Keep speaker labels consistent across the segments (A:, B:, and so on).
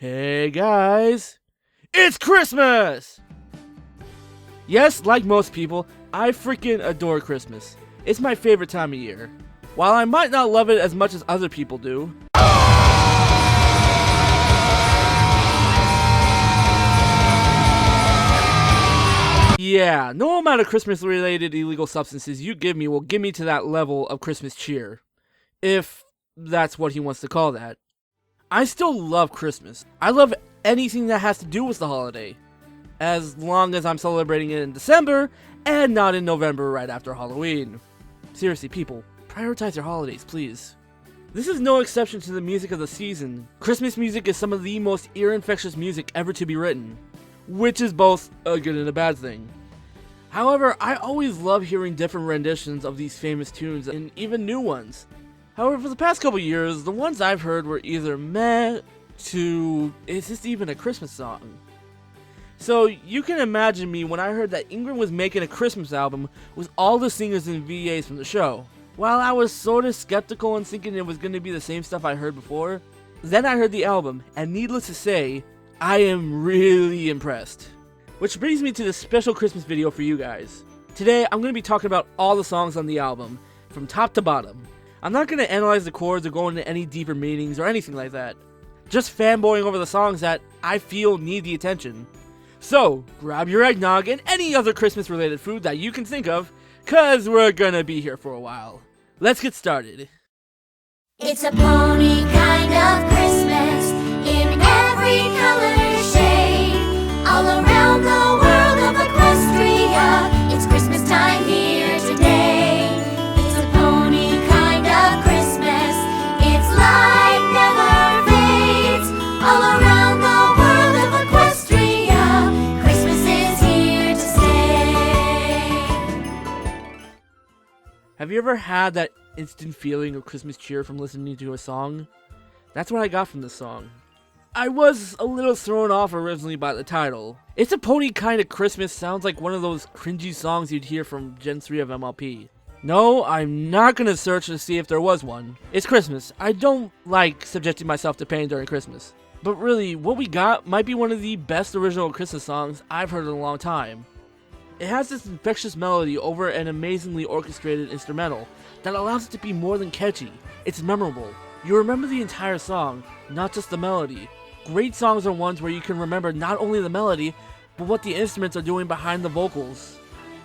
A: Hey guys, it's Christmas! Yes, like most people, I freaking adore Christmas. It's my favorite time of year. While I might not love it as much as other people do, yeah, no amount of Christmas-related illegal substances you give me will get me to that level of Christmas cheer. If that's what he wants to call that. I still love Christmas. I love anything that has to do with the holiday. As long as I'm celebrating it in December, and not in November right after Halloween. Seriously, people, prioritize your holidays, please. This is no exception to the music of the season. Christmas music is some of the most ear-infectious music ever to be written, which is both a good and a bad thing. However, I always love hearing different renditions of these famous tunes and even new ones. However, for the past couple years, the ones I've heard were either meh to, is this even a Christmas song? So you can imagine me when I heard that Ingram was making a Christmas album with all the singers and VAs from the show. While I was sorta skeptical and thinking it was going to be the same stuff I heard before, then I heard the album, and needless to say, I am really impressed. Which brings me to this special Christmas video for you guys. Today, I'm going to be talking about all the songs on the album, from top to bottom. I'm not going to analyze the chords or go into any deeper meanings or anything like that. Just fanboying over the songs that I feel need the attention. So, grab your eggnog and any other Christmas related food that you can think of, cause we're gonna be here for a while. Let's get started.
B: It's a pony kind of Christmas, in every color shade, all around the world of Equestria, it's Christmas time here today. It's a pony kind of Christmas, its light never fades, all around the world of Equestria, Christmas is here to stay.
A: Have you ever had that instant feeling of Christmas cheer from listening to a song? That's what I got from this song. I was a little thrown off originally by the title. It's a Pony Kind of Christmas sounds like one of those cringy songs you'd hear from Gen 3 of MLP. No, I'm not gonna search to see if there was one. It's Christmas. I don't like subjecting myself to pain during Christmas. But really, what we got might be one of the best original Christmas songs I've heard in a long time. It has this infectious melody over an amazingly orchestrated instrumental that allows it to be more than catchy. It's memorable. You remember the entire song, not just the melody. Great songs are ones where you can remember not only the melody, but what the instruments are doing behind the vocals.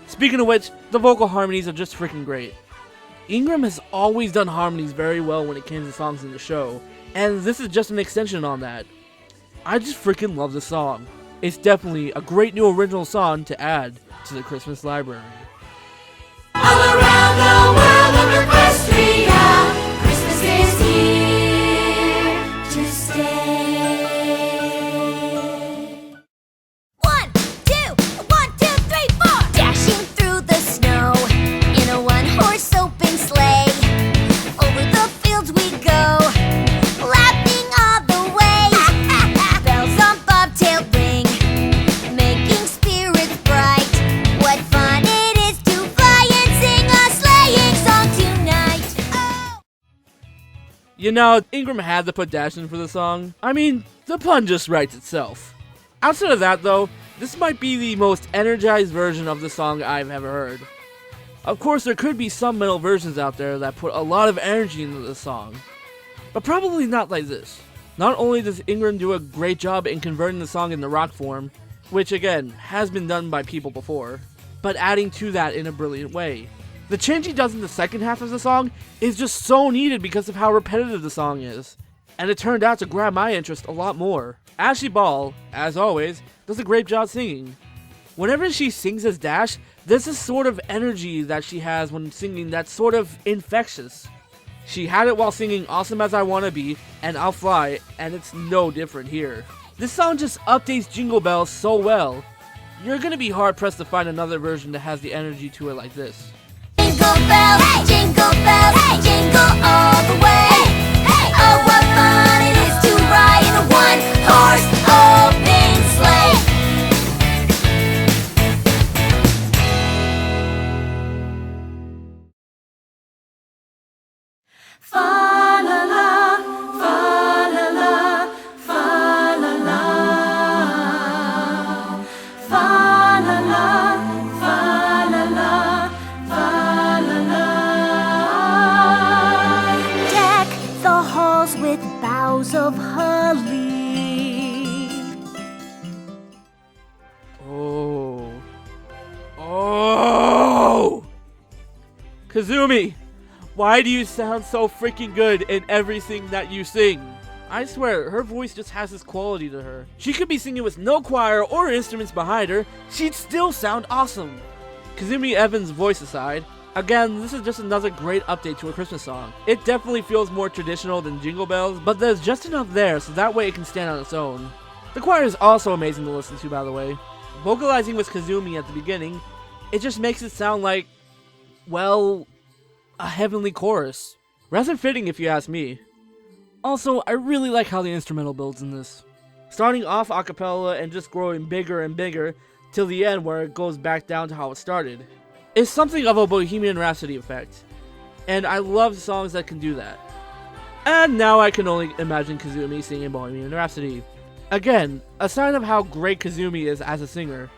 A: Speaking of which, the vocal harmonies are just freaking great. Ingram has always done harmonies very well when it came to songs in the show, and this is just an extension on that. I just freaking love the song. It's definitely a great new original song to add to the Christmas library.
B: All around the world of Equestria, Christmas is here to stay. 1, 2, 3, 4. Dashing through the snow in a one-horse open sleigh. Over the fields we go, laughing all the way. Bells on bobtail ring, making spirits bright. What fun it is to fly and sing a sleighing song tonight. Oh.
A: You know, Ingram had to put dash in for the song. I mean, the pun just writes itself. Outside of that though, this might be the most energized version of the song I've ever heard. Of course, there could be some metal versions out there that put a lot of energy into the song, but probably not like this. Not only does Ingram do a great job in converting the song into rock form, which again, has been done by people before, but adding to that in a brilliant way. The change he does in the second half of the song is just so needed because of how repetitive the song is, and it turned out to grab my interest a lot more. Ashley Ball, as always, does a great job singing. Whenever she sings as Dash, there's this sort of energy that she has when singing that's sort of infectious. She had it while singing Awesome As I Wanna Be and I'll Fly, and it's no different here. This song just updates Jingle Bells so well. You're gonna be hard pressed to find another version that has the energy to it like this.
B: Jingle bells, hey! Jingle bells, hey! Jingle all the way. Hey! Oh, what fun it is to ride in a one-horse open sleigh. Fa la la, fa la la, fa la
C: of holly.
A: Oh! Kazumi, why do you sound so freaking good in everything that you sing? I swear, her voice just has this quality to her. She could be singing with no choir or instruments behind her, she'd still sound awesome. Kazumi Evans' voice aside, again, this is just another great update to a Christmas song. It definitely feels more traditional than Jingle Bells, but there's just enough there so that way it can stand on its own. The choir is also amazing to listen to, by the way. Vocalizing with Kazumi at the beginning, it just makes it sound like, well, a heavenly chorus. Rather fitting if you ask me. Also, I really like how the instrumental builds in this. Starting off a cappella and just growing bigger and bigger till the end where it goes back down to how it started. It's something of a Bohemian Rhapsody effect. And I love songs that can do that. And now I can only imagine Kazumi singing Bohemian Rhapsody. Again, a sign of how great Kazumi is as a singer.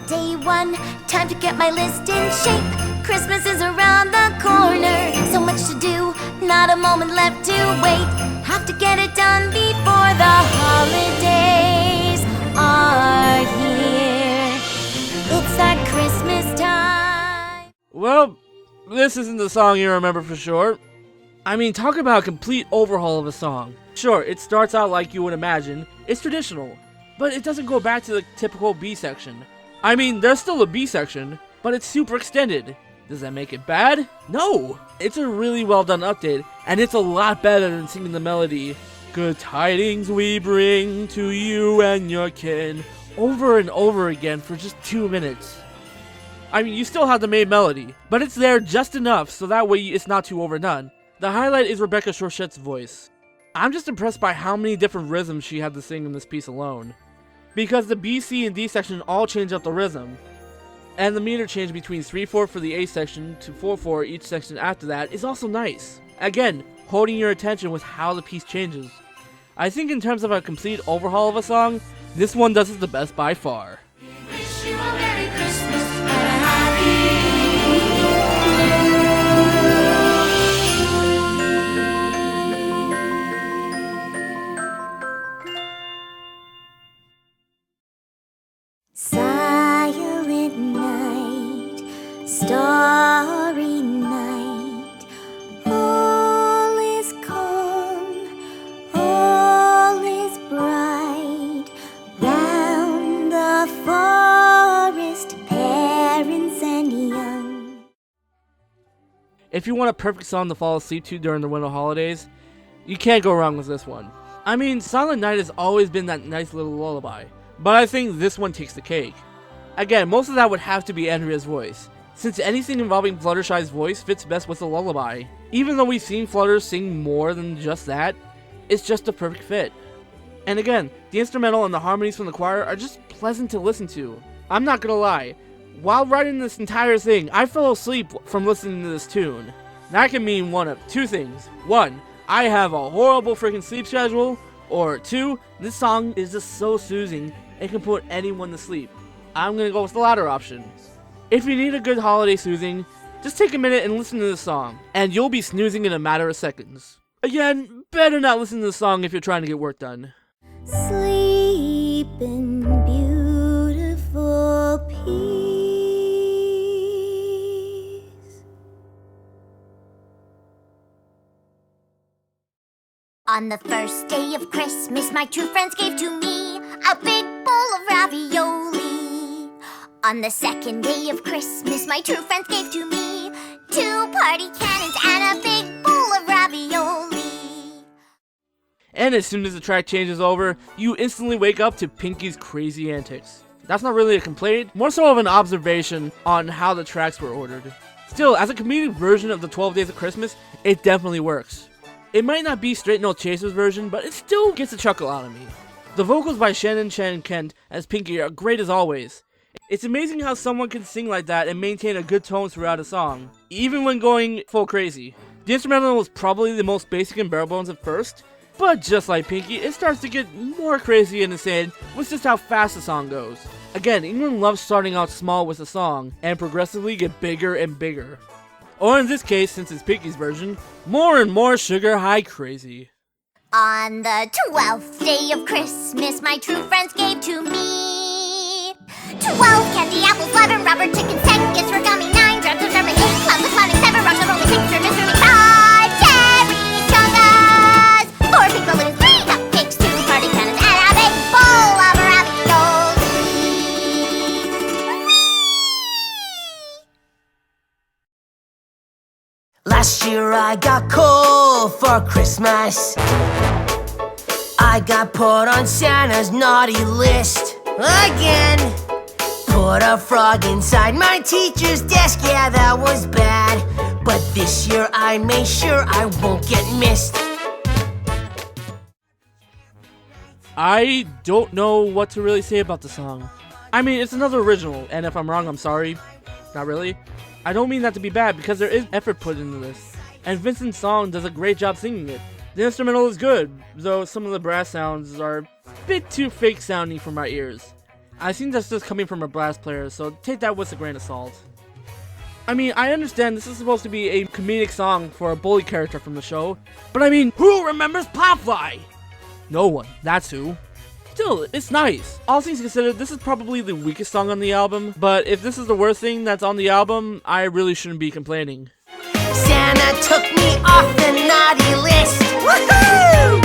B: Day one, time to get my list in shape. Christmas is around the corner. So much to do, not a moment left to wait. Have to get it done before the holidays are here. It's our Christmas time.
A: Well, this isn't the song you remember for sure. I mean, talk about a complete overhaul of a song. Sure, it starts out like you would imagine. It's traditional, but it doesn't go back to the typical B section. I mean, there's still a B section, but it's super extended. Does that make it bad? No! It's a really well done update, and it's a lot better than singing the melody, "Good tidings we bring to you and your kin," over and over again for just 2 minutes. I mean, you still have the main melody, but it's there just enough so that way it's not too overdone. The highlight is Rebecca Chorchet's voice. I'm just impressed by how many different rhythms she had to sing in this piece alone. Because the B, C, and D section all change up the rhythm. And the meter change between 3/4 for the A section to 4/4 each section after that is also nice. Again, holding your attention with how the piece changes. I think in terms of a complete overhaul of a song, this one does it the best by far.
B: Wish you a Merry Christmas and a Happy Silent night, starry night, all is calm, all is bright, round the forest, parents and young.
A: If you want a perfect song to fall asleep to during the winter holidays, you can't go wrong with this one. I mean, Silent Night has always been that nice little lullaby, but I think this one takes the cake. Again, most of that would have to be Andrea's voice, since anything involving Fluttershy's voice fits best with a lullaby. Even though we've seen Flutter sing more than just that, it's just a perfect fit. And again, the instrumental and the harmonies from the choir are just pleasant to listen to. I'm not gonna lie, while writing this entire thing, I fell asleep from listening to this tune. That can mean one of two things. One, I have a horrible freaking sleep schedule, or two, this song is just so soothing, it can put anyone to sleep. I'm gonna go with the latter option. If you need a good holiday soothing, just take a minute and listen to this song, and you'll be snoozing in a matter of seconds. Again, better not listen to the song if you're trying to get work done.
B: Sleep in beautiful peace. On the first day of Christmas, my two friends gave to me a big bowl of ravioli. On the second day of Christmas, my two friends gave to me 2 party cannons and a big bowl of ravioli.
A: And as soon as the track changes over, you instantly wake up to Pinky's crazy antics. That's not really a complaint, more so of an observation on how the tracks were ordered. Still, as a comedic version of the 12 Days of Christmas, it definitely works. It might not be Straight No Chaser's version, but it still gets a chuckle out of me. The vocals by Shannon Chen Kent as Pinky are great as always. It's amazing how someone can sing like that and maintain a good tone throughout a song, even when going full crazy. The instrumental was probably the most basic and bare bones at first, but just like Pinky, it starts to get more crazy and insane with just how fast the song goes. Again, England loves starting out small with a song, and progressively get bigger and bigger. Or in this case, since it's Pinky's version, more and more sugar high crazy.
B: On the 12th day of Christmas, my true friends gave to me 12 candy apples, 11 rubber chickens, 10 gifts for gummy, 9 drums of German, 8 clowns, 7 rocks, and only 6 Mr. 5 cherry chungas, 4 pink balloons, 3 cupcakes, 2 party cannons, and a big bowl of raviolis.
C: Last year I got coal for Christmas. I got put on Santa's naughty list again. Put a frog inside my teacher's desk, yeah, that was bad. But this year I made sure I won't get missed.
A: I don't know what to really say about the song. I mean, it's another original, and if I'm wrong, I'm sorry. Not really. I don't mean that to be bad, because there is effort put into this. And Vincent Song does a great job singing it. The instrumental is good, though some of the brass sounds are a bit too fake sounding for my ears. I think that's just coming from a brass player, so take that with a grain of salt. I mean, I understand this is supposed to be a comedic song for a bully character from the show, but I mean, who remembers Popfly? No one, that's who. Still, it's nice. All things considered, this is probably the weakest song on the album, but if this is the worst thing that's on the album, I really shouldn't be complaining.
C: Santa took me off the naughty list. Woohoo!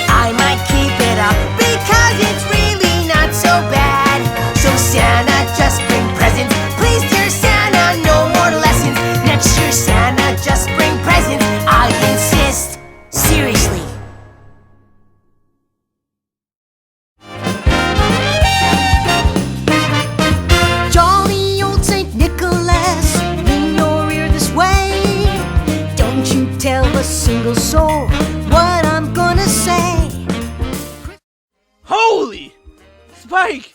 C: I might keep it up because it's really not so bad. So Santa, just bring presents. Please, dear Santa, no more lessons. Next year, Santa, just bring presents. I insist. Seriously. Jolly old St. Nicholas, bring your ear this way. Don't you tell a single soul what I'm gonna say.
A: Holy! Spike!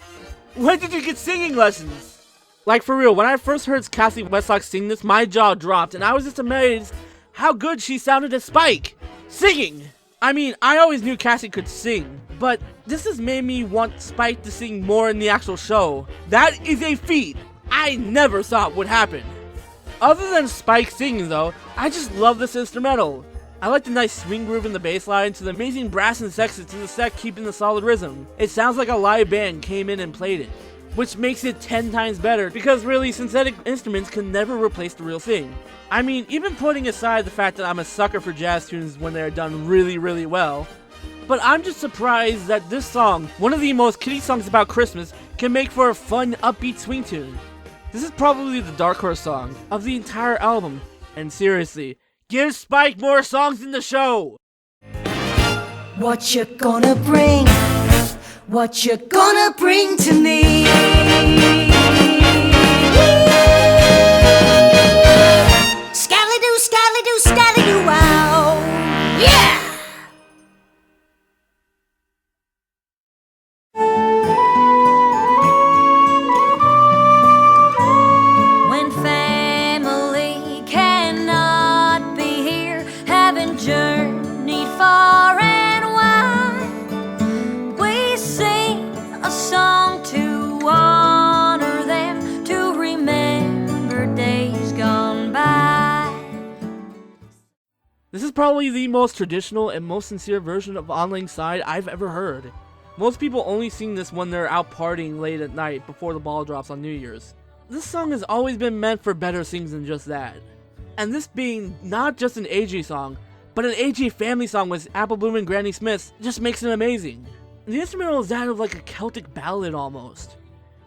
A: When did you get singing lessons? Like, for real, when I first heard Cassie Westlock sing this, my jaw dropped, and I was just amazed how good she sounded as Spike! Singing! I mean, I always knew Cassie could sing, but this has made me want Spike to sing more in the actual show. That is a feat I never thought would happen. Other than Spike singing though, I just love this instrumental. I like the nice swing groove in the bass line to the amazing brass and sextet to the set keeping the solid rhythm. It sounds like a live band came in and played it, which makes it 10 times better because really synthetic instruments can never replace the real thing. I mean, even putting aside the fact that I'm a sucker for jazz tunes when they're done really, really well, but I'm just surprised that this song, one of the most kiddie songs about Christmas, can make for a fun, upbeat swing tune. This is probably the dark horse song of the entire album, and seriously, give Spike more songs in the show!
C: What you gonna bring? What you gonna bring to me? Scally-doo, scally-doo, scally-doo, wow! Yeah! When family cannot be here, having journeyed far and wide, we sing a song to honor them, to remember days gone by.
A: This is probably the most traditional and most sincere version of On Lang Syne I've ever heard. Most people only sing this when they're out partying late at night before the ball drops on New Year's. This song has always been meant for better things than just that. And this being not just an AJ song, but an AJ family song with Apple Bloom and Granny Smith just makes it amazing. The instrumental is that of like a Celtic ballad almost,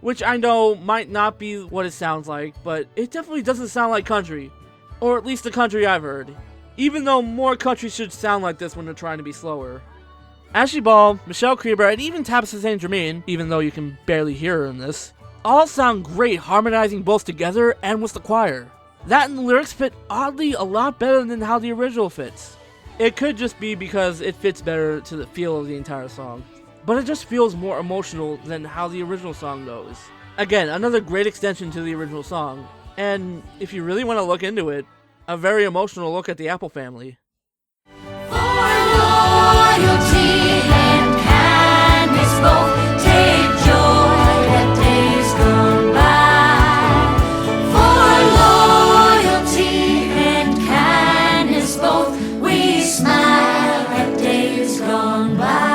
A: which I know might not be what it sounds like, but it definitely doesn't sound like country, or at least the country I've heard, even though more country should sound like this when they're trying to be slower. Ashley Ball, Michelle Creeber, and even Tabitha St. Germain, even though you can barely hear her in this, all sound great harmonizing both together and with the choir. That and the lyrics fit oddly a lot better than how the original fits. It could just be because it fits better to the feel of the entire song. but it just feels more emotional than how the original song goes. Again, another great extension to the original song, and if you really want to look into it, a very emotional look at the Apple family.
B: For loyalty and kindness both, take joy at days gone by. For loyalty and kindness both, we smile at days gone by.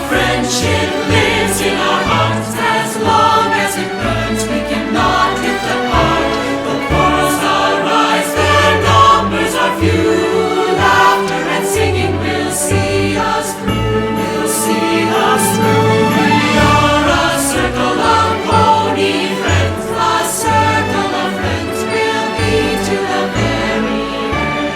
B: Friendship lives in our hearts as long as it burns. We cannot drift apart. The quarrels arise, their numbers are few. Laughter and singing will see us through. Will see us through. We are a circle of pony friends. A circle of friends will be to the very end.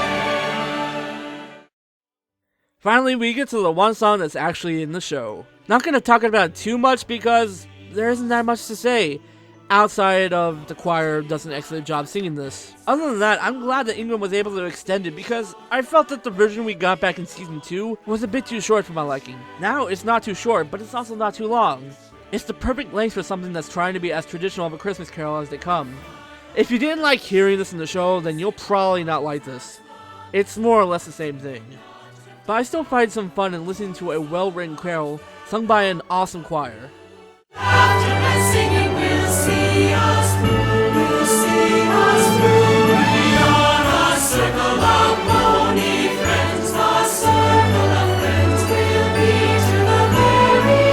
A: Finally, we get to the one song that's actually in the show. Not going to talk about it too much because there isn't that much to say outside of the choir does an excellent job singing this. Other than that, I'm glad that England was able to extend it because I felt that the version we got back in season 2 was a bit too short for my liking. Now it's not too short, but it's also not too long. It's the perfect length for something that's trying to be as traditional of a Christmas carol as they come. If you didn't like hearing this in the show, then you'll probably not like this. It's more or less the same thing. But I still find some fun in listening to a well-written carol sung by an awesome choir.
B: Laughter and singing will see us through, will see us through. We are a circle of pony friends, a circle of friends will be to the very end.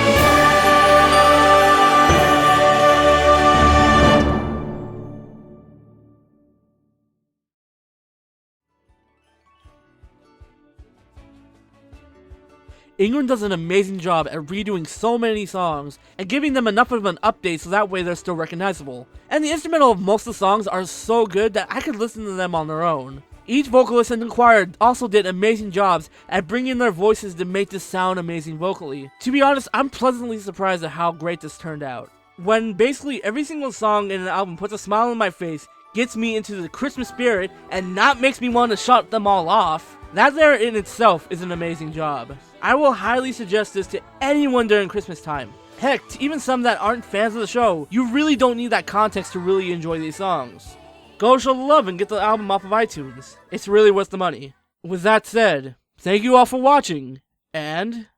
A: England does an amazing job at redoing so many songs and giving them enough of an update so that way they're still recognizable. And the instrumental of most of the songs are so good that I could listen to them on their own. Each vocalist in the choir also did amazing jobs at bringing their voices to make this sound amazing vocally. To be honest, I'm pleasantly surprised at how great this turned out. When basically every single song in an album puts a smile on my face, gets me into the Christmas spirit, and not makes me want to shut them all off, that there in itself is an amazing job. I will highly suggest this to anyone during Christmas time. Heck, to even some that aren't fans of the show, you really don't need that context to really enjoy these songs. Go show the love and get the album off of iTunes. It's really worth the money. With that said, thank you all for watching, and...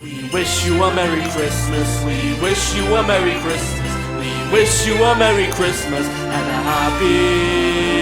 A: We wish you a Merry Christmas, we wish you a Merry Christmas, we wish you a Merry Christmas, and a Happy